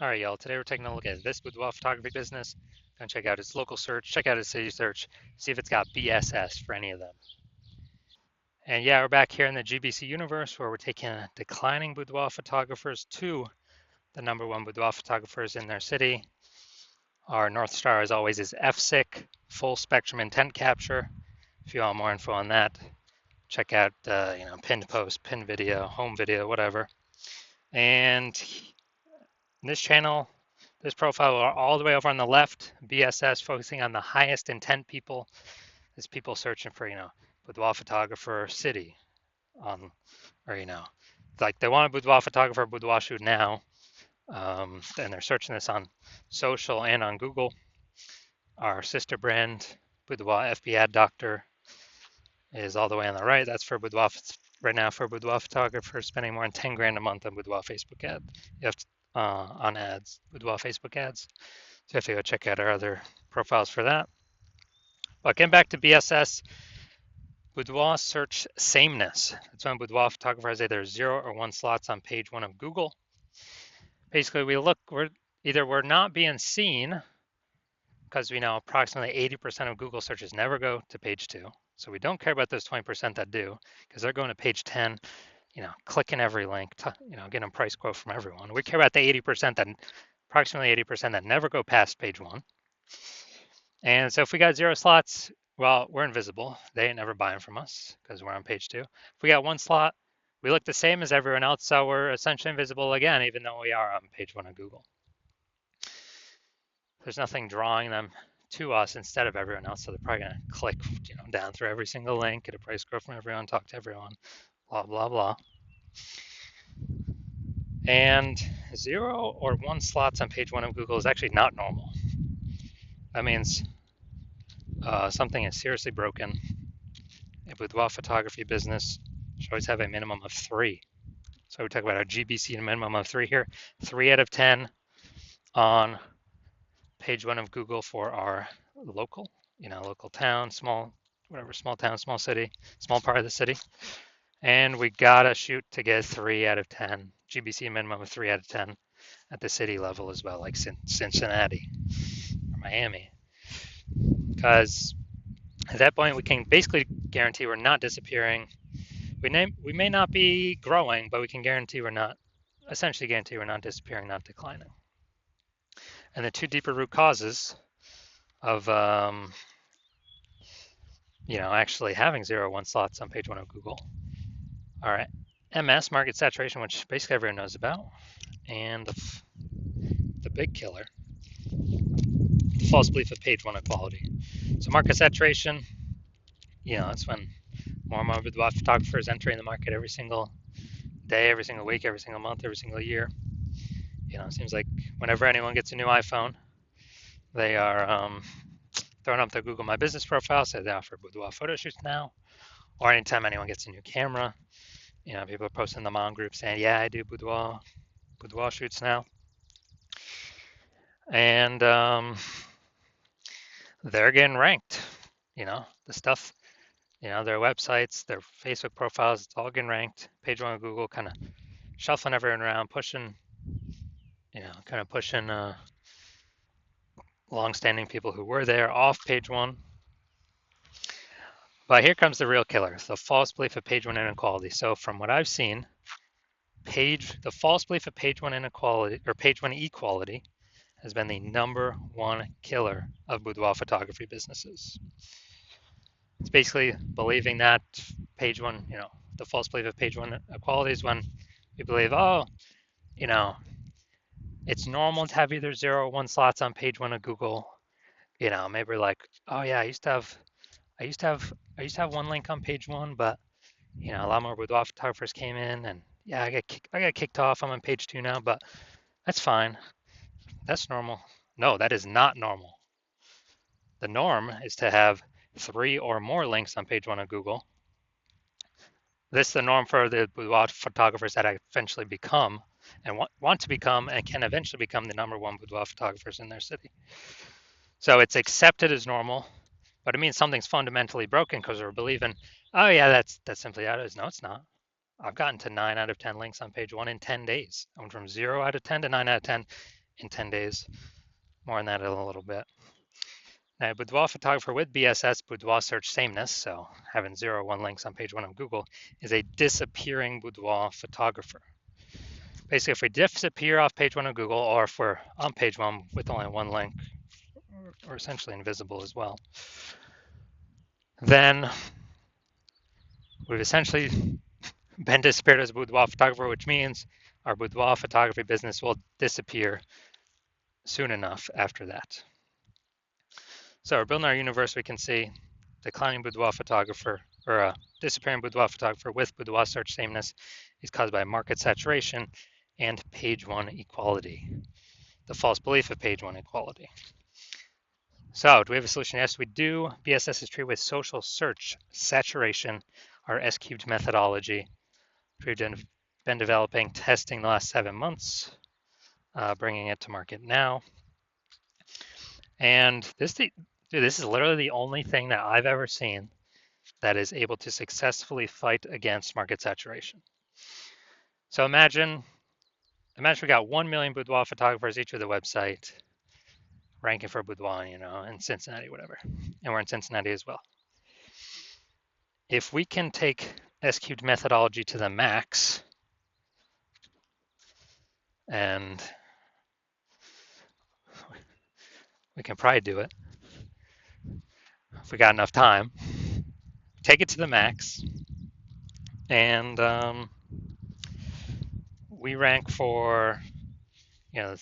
All right, y'all. Today we're taking a look at this boudoir photography business. Gonna check out its local search, check out its city search, see if it's got BSS for any of them. And yeah, we're back here in the GBC universe where we're taking declining boudoir photographers to the number one boudoir photographers in their city. Our North Star, as always, is FSIC, full spectrum intent capture. If you want more info on that, check out pinned post, pinned video, home video, whatever. And this channel, this profile all the way over on the left, BSS, focusing on the highest intent people. Is people searching for, boudoir photographer city on, or, like they want a boudoir photographer, boudoir shoot now. And they're searching this on social and on Google. Our sister brand, Boudoir FB Ad Doctor, is all the way on the right. That's for boudoir right now for boudoir photographers spending more than 10 grand a month on boudoir Facebook ad. You have to, on ads, boudoir Facebook ads. So you have to go check out our other profiles for that. But getting back to BSS, boudoir search sameness. That's when boudoir photographer has either 0 or 1 slots on page 1 of Google. Basically, we're not being seen because we know approximately 80% of Google searches never go to page 2. So we don't care about those 20% that do because they're going to page 10, clicking every link, getting a price quote from everyone. We care about the 80% that, approximately 80% that never go past page 1. And so if we got 0 slots, well, we're invisible. They ain't never buying from us because we're on page 2. If we got 1 slot, we look the same as everyone else, so we're essentially invisible again, even though we are on page 1 of Google. There's nothing drawing them to us instead of everyone else, so they're probably going to click, down through every single link, get a price quote from everyone, talk to everyone, blah, blah, blah. And 0 or 1 slots on page 1 of Google is actually not normal. That means something is seriously broken. A boudoir photography business should always have a minimum of 3. So we talk about our GBC and a minimum of 3 here. 3 out of 10 on page 1 of Google for our local, local town, small town, small city, small part of the city. And we gotta shoot to get 3 out of 10. GBC minimum of 3 out of 10 at the city level as well, like Cincinnati or Miami. Because at that point, we can basically guarantee we're not disappearing. We may not be growing, but we can essentially guarantee we're not disappearing, not declining. And the 2 deeper root causes of, actually having 0 or 1 slots on page 1 of Google are MS, market saturation, which basically everyone knows about, and the big killer, the false belief of page 1 equality. So market saturation, that's when more and more boudoir photographers entering the market every single day, every single week, every single month, every single year. It seems like whenever anyone gets a new iPhone, they are throwing up their Google My Business profile, say they offer boudoir photo shoots now, or anytime anyone gets a new camera, people are posting them on groups saying, yeah, I do boudoir shoots now. And they're getting ranked, the stuff, their websites, their Facebook profiles, it's all getting ranked. Page 1 of Google kind of shuffling everyone around, pushing long-standing people who were there off page 1. But here comes the real killer, the false belief of page 1 inequality. So from what I've seen, the false belief of page 1 inequality or page 1 equality has been the number 1 killer of boudoir photography businesses. It's basically believing that page 1, the false belief of page 1 equality is when we believe, it's normal to have either 0 or 1 slots on page 1 of Google. Maybe we're like, oh yeah, I used to have 1 link on page 1, but a lot more boudoir photographers came in, and yeah, I got kicked off. I'm on page 2 now, but that's fine. That's normal. No, that is not normal. The norm is to have 3 or more links on page 1 of Google. This is the norm for the boudoir photographers that eventually become and want to become and can eventually become the number 1 boudoir photographers in their city. So it's accepted as normal, but it means something's fundamentally broken because we're believing, oh yeah, that's simply how it is. No, it's not. I've gotten to 9 out of 10 links on page 1 in 10 days. I went from 0 out of 10 to 9 out of 10 in 10 days. More on that in a little bit. Now, boudoir photographer with BSS, boudoir search sameness, so having 0 or 1 links on page 1 of Google, is a disappearing boudoir photographer. Basically, if we disappear off page 1 of Google, or if we're on page 1 with only 1 link, or essentially invisible as well, then we've essentially been disappeared as a boudoir photographer, which means our boudoir photography business will disappear soon enough after that. So we're building our universe. We can see declining boudoir photographer, or a disappearing boudoir photographer with boudoir search sameness is caused by market saturation and page 1 equality, the false belief of page 1 equality. So do we have a solution? Yes, we do. BSS is treated with social search saturation, our S-cubed methodology. We've been developing, testing the last 7 months, bringing it to market now. And this is literally the only thing that I've ever seen that is able to successfully fight against market saturation. So imagine we got 1 million boudoir photographers each with a website, ranking for boudoir, in Cincinnati, whatever. And we're in Cincinnati as well. If we can take S-cubed methodology to the max, and we can probably do it if we got enough time, take it to the max, and we rank for, the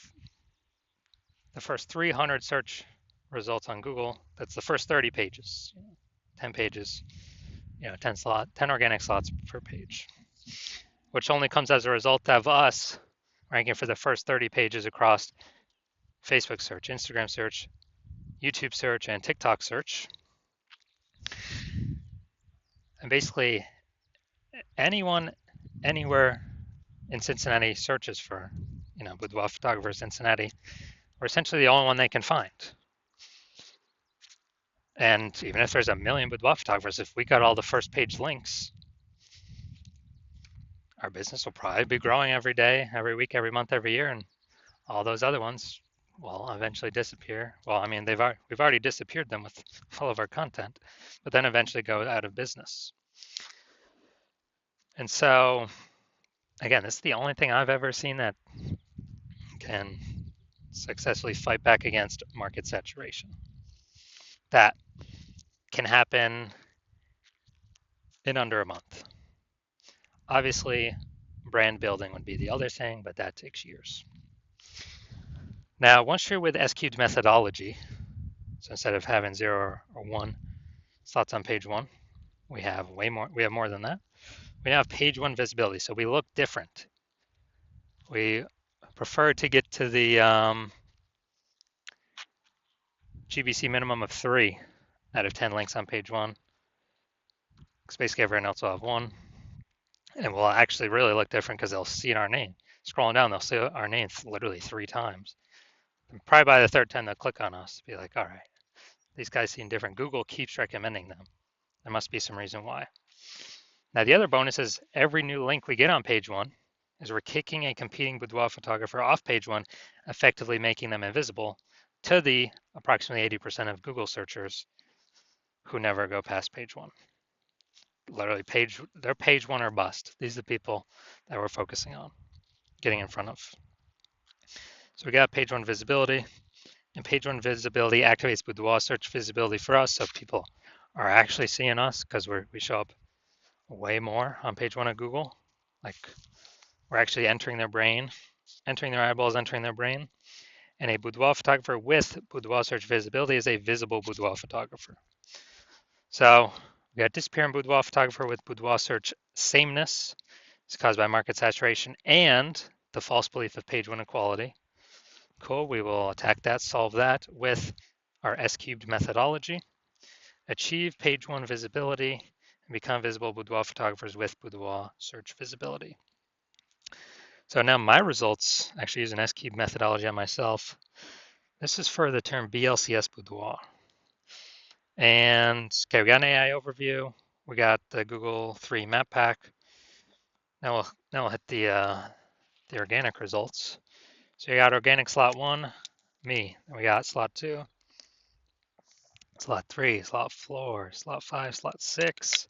first 300 search results on Google. That's the first 30 pages, 10 pages, 10 organic slots per page, which only comes as a result of us ranking for the first 30 pages across Facebook search, Instagram search, YouTube search, and TikTok search. And basically, anyone, anywhere in Cincinnati searches for, boudoir photographer Cincinnati, we're essentially the only one they can find. And even if there's 1 million boudoir photographers, if we got all the first page links, our business will probably be growing every day, every week, every month, every year, and all those other ones will eventually disappear. Well, I mean, we've already disappeared them with all of our content, but then eventually go out of business. And so, again, this is the only thing I've ever seen that can successfully fight back against market saturation. That can happen in under a month. Obviously, brand building would be the other thing, but that takes years. Now, once you're with S-cubed methodology, so instead of having 0 or 1 slots on page 1, we have more. We have more than that. We now have page 1 visibility, so we look different. We prefer to get to the GBC minimum of 3 out of 10 links on page 1, because basically everyone else will have 1, and we'll actually really look different because they'll see our name. Scrolling down, they'll see our name literally 3 times. And probably by the 3rd time, they'll click on us, be like, all right, these guys seem different. Google keeps recommending them. There must be some reason why. Now, the other bonus is every new link we get on page 1 is we're kicking a competing boudoir photographer off page 1, effectively making them invisible to the approximately 80% of Google searchers who never go past page 1. Literally, they're page 1 or bust. These are the people that we're focusing on, getting in front of. So we got page 1 visibility, and page 1 visibility activates boudoir search visibility for us, so people are actually seeing us because we show up way more on page 1 of Google. Like, we're actually entering their brain, entering their eyeballs, entering their brain. And a boudoir photographer with boudoir search visibility is a visible boudoir photographer. So we got disappearing boudoir photographer with boudoir search sameness. It's caused by market saturation and the false belief of page 1 equality. Cool, we will attack that, solve that with our S-cubed methodology. Achieve page 1 visibility and become visible boudoir photographers with boudoir search visibility. So now my results, actually use an S-cubed methodology on myself. This is for the term BLCS boudoir. And okay, we got an AI overview. We got the Google 3 map pack. Now we'll hit the organic results. So you got organic slot 1, me. Then we got slot 2, slot 3, slot 4, slot 5, slot 6,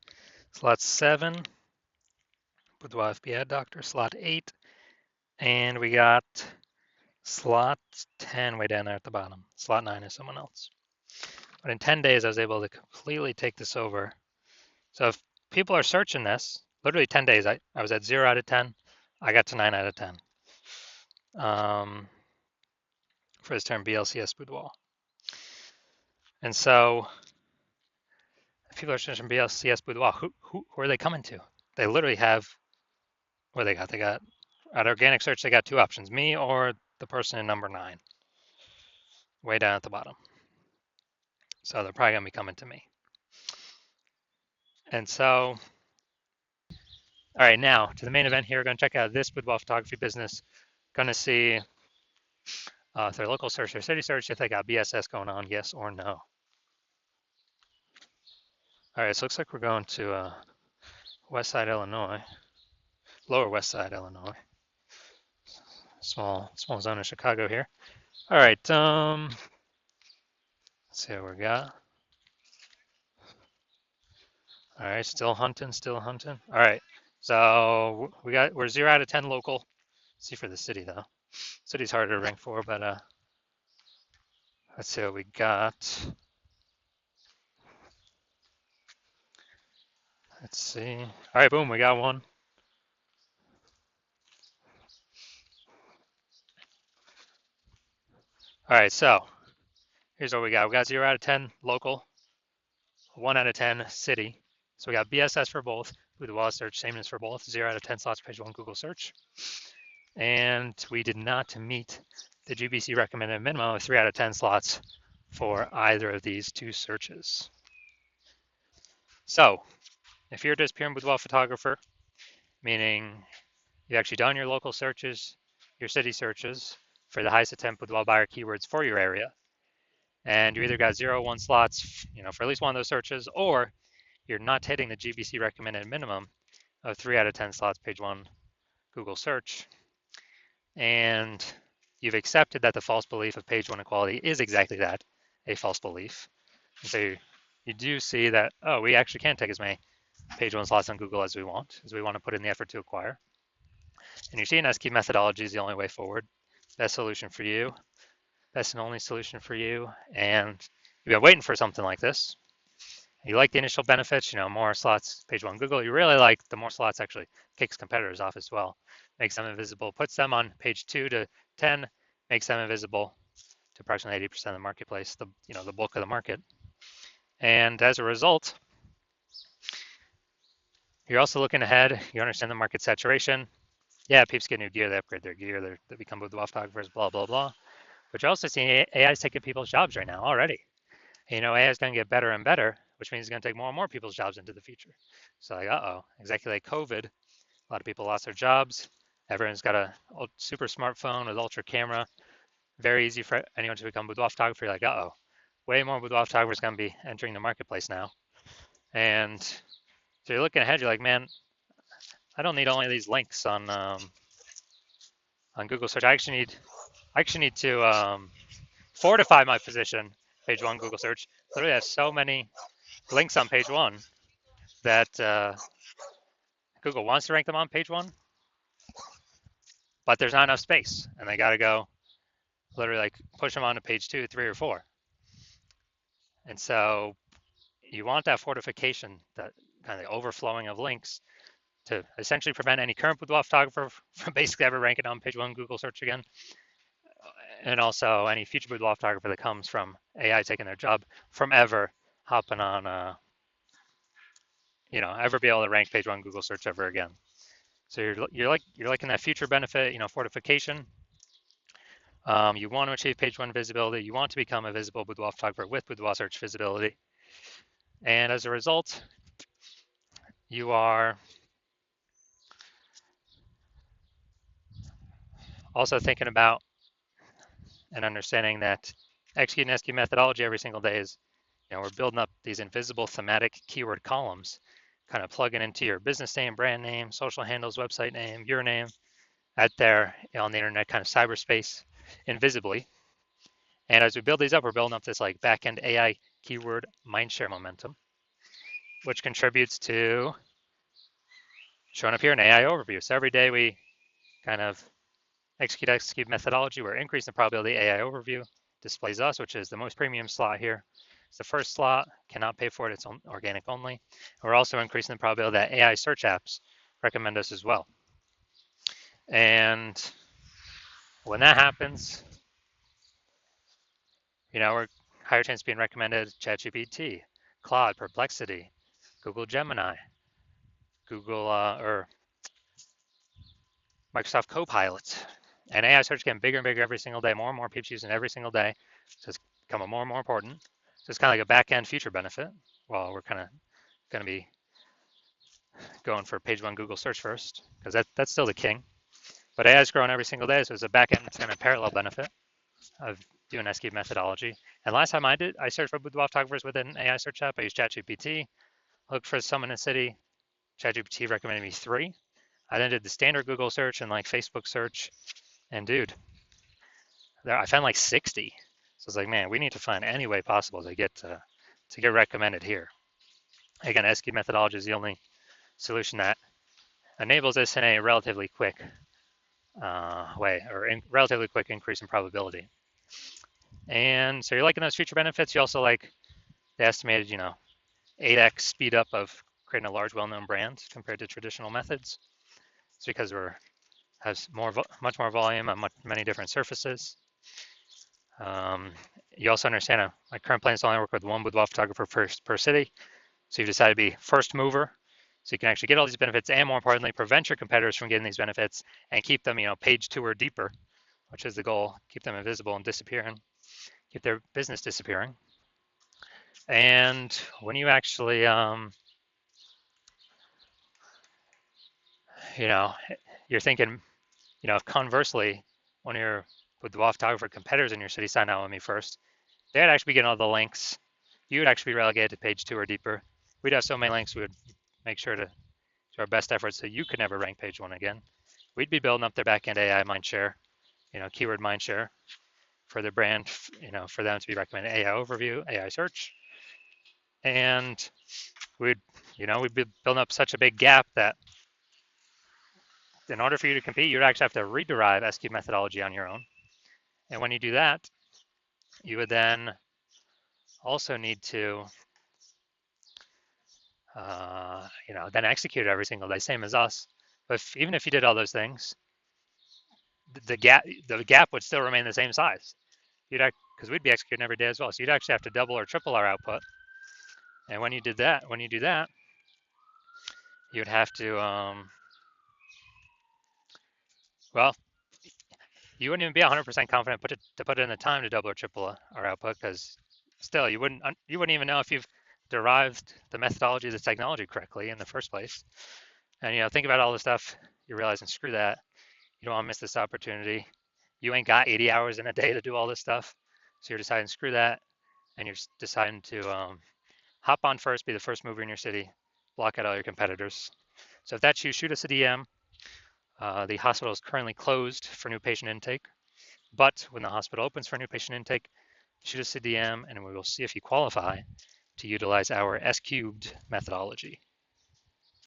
slot 7, Boudoir FB Ad Doctor, slot 8, and we got slot 10 way down there at the bottom. Slot 9 is someone else. But in 10 days, I was able to completely take this over. So if people are searching this, literally 10 days, I was at 0 out of 10. I got to 9 out of 10 for this term BLCS Boudoir. And so if people are searching BLCS Boudoir, who are they coming to? They literally have, what they got? They got, at organic search, they got 2 options, me or the person in number 9, way down at the bottom. So they're probably going to be coming to me. And so, all right, now to the main event here. We're going to check out this boudoir photography business. Going to see if their local search or city search, if they got BSS going on, yes or no. All right, so it looks like we're going to West Side, Illinois, Lower West Side, Illinois. Small zone of Chicago here. All right, let's see what we got. All right, still hunting. All right, so we're 0 out of 10 local. Let's see for the city though. City's harder to rank for, but let's see what we got. Let's see. All right, boom, we got one. All right, so here's what we got. We got 0 out of 10 local, 1 out of 10 city. So we got BSS for both. Boudoir search, sameness for both. 0 out of 10 slots, page 1 Google search. And we did not meet the GBC recommended minimum of 3 out of 10 slots for either of these 2 searches. So if you're just pure boudoir photographer, meaning you've actually done your local searches, your city searches for the highest attempt boudoir buyer keywords for your area, and you either got 0 or 1 slots, for at least one of those searches, or you're not hitting the GBC recommended minimum of 3 out of 10 slots, page 1 Google search, and you've accepted that the false belief of page 1 equality is exactly that, a false belief. And so you do see that, oh, we actually can take as many page 1 slots on Google as we want to put in the effort to acquire. And you're seeing SKey methodology is the only way forward. Best solution for you, best and only solution for you. And you've been waiting for something like this. You like the initial benefits, more slots, page 1 Google. You really like the more slots actually kicks competitors off as well. Makes them invisible, puts them on page 2 to 10, makes them invisible to approximately 80% of the marketplace, the bulk of the market. And as a result, you're also looking ahead. You understand the market saturation. Yeah, peeps get new gear, they upgrade their gear, they become boudoir photographers, blah, blah, blah. But you're also seeing AI is taking people's jobs right now already. And, AI is going to get better and better, which means it's going to take more and more people's jobs into the future. So like, exactly like COVID, a lot of people lost their jobs. Everyone's got a super smartphone with ultra camera. Very easy for anyone to become boudoir photographer. You're like, way more boudoir photographers going to be entering the marketplace now. And so you're looking ahead, you're like, man, I don't need only these links on Google search. I actually need to fortify my position, page 1 Google search. Literally have so many links on page 1 that Google wants to rank them on page 1, but there's not enough space, and they got to go literally like push them onto page 2, 3, or 4. And so you want that fortification, that kind of overflowing of links, to essentially prevent any current boudoir photographer from basically ever ranking on page 1 Google search again. And also any future boudoir photographer that comes from AI taking their job from ever hopping on, ever be able to rank page 1 Google search ever again. So you're liking that future benefit, fortification. You want to achieve page 1 visibility. You want to become a visible boudoir photographer with boudoir search visibility. And as a result, you are also thinking about and understanding that executing SKU methodology every single day is, we're building up these invisible thematic keyword columns, kind of plugging into your business name, brand name, social handles, website name, your name, out there on the internet, kind of cyberspace, invisibly. And as we build these up, we're building up this like back-end AI keyword mindshare momentum, which contributes to showing up here in AI overview. So every day we kind of execute methodology, we're increasing the probability AI overview displays us, which is the most premium slot here. It's the first slot, cannot pay for it, it's organic only. We're also increasing the probability that AI search apps recommend us as well. And when that happens, we're higher chance of being recommended ChatGPT, Claude, Perplexity, Google Gemini, Google or Microsoft Copilot. And AI search getting bigger and bigger every single day. More and more people using it every single day. So it's becoming more and more important. So it's kind of like a back-end feature benefit. Well, we're kind of going to be going for page one Google search first, because that's still the king. But AI is growing every single day, so it's a back-end kind of parallel benefit of doing SQ methodology. And last time I searched for boudoir photographers with an AI search app. I used ChatGPT, looked for someone in a city. ChatGPT recommended me 3. I then did the standard Google search and like Facebook search, and dude, I found like 60. So it's like, man, we need to find any way possible to get recommended here. Again, SQ methodology is the only solution that enables this in a relatively quick way, or relatively quick increase in probability. And so you're liking those feature benefits. You also like the estimated, 8x speed up of creating a large, well-known brand compared to traditional methods. It's because has much more volume on many different surfaces. You also understand my current plan is to only work with one boudoir photographer per city. So you've decided to be first mover, so you can actually get all these benefits, and more importantly, prevent your competitors from getting these benefits and keep them, page 2 or deeper, which is the goal. Keep them invisible and disappearing, keep their business disappearing. And when you actually, you're thinking, if conversely, one of your boudoir photographer competitors in your city signed out with me first, they'd actually be getting all the links. You would actually be relegated to page 2 or deeper. We'd have so many links, we would make sure to do our best efforts so you could never rank page 1 again. We'd be building up their backend AI mindshare, keyword mindshare for their brand, for them to be recommended AI overview, AI search. And we'd be building up such a big gap that in order for you to compete, you'd actually have to rederive SQ methodology on your own. And when you do that, you would then also need to, then execute every single day, same as us. But even if you did all those things, the gap would still remain the same size. Because we'd be executing every day as well. So you'd actually have to double or triple our output. And when you do that, you'd have to, you wouldn't even be 100% confident to put in the time to double or triple our output, because still you wouldn't even know if you've derived the methodology of the technology correctly in the first place. And think about all the stuff you're realizing, screw that. You don't want to miss this opportunity. You ain't got 80 hours in a day to do all this stuff. So you're deciding, screw that. And you're deciding to hop on first, be the first mover in your city, block out all your competitors. So if that's you, shoot us a DM. The hospital is currently closed for new patient intake, but when the hospital opens for new patient intake, shoot us a DM and we will see if you qualify to utilize our S cubed methodology.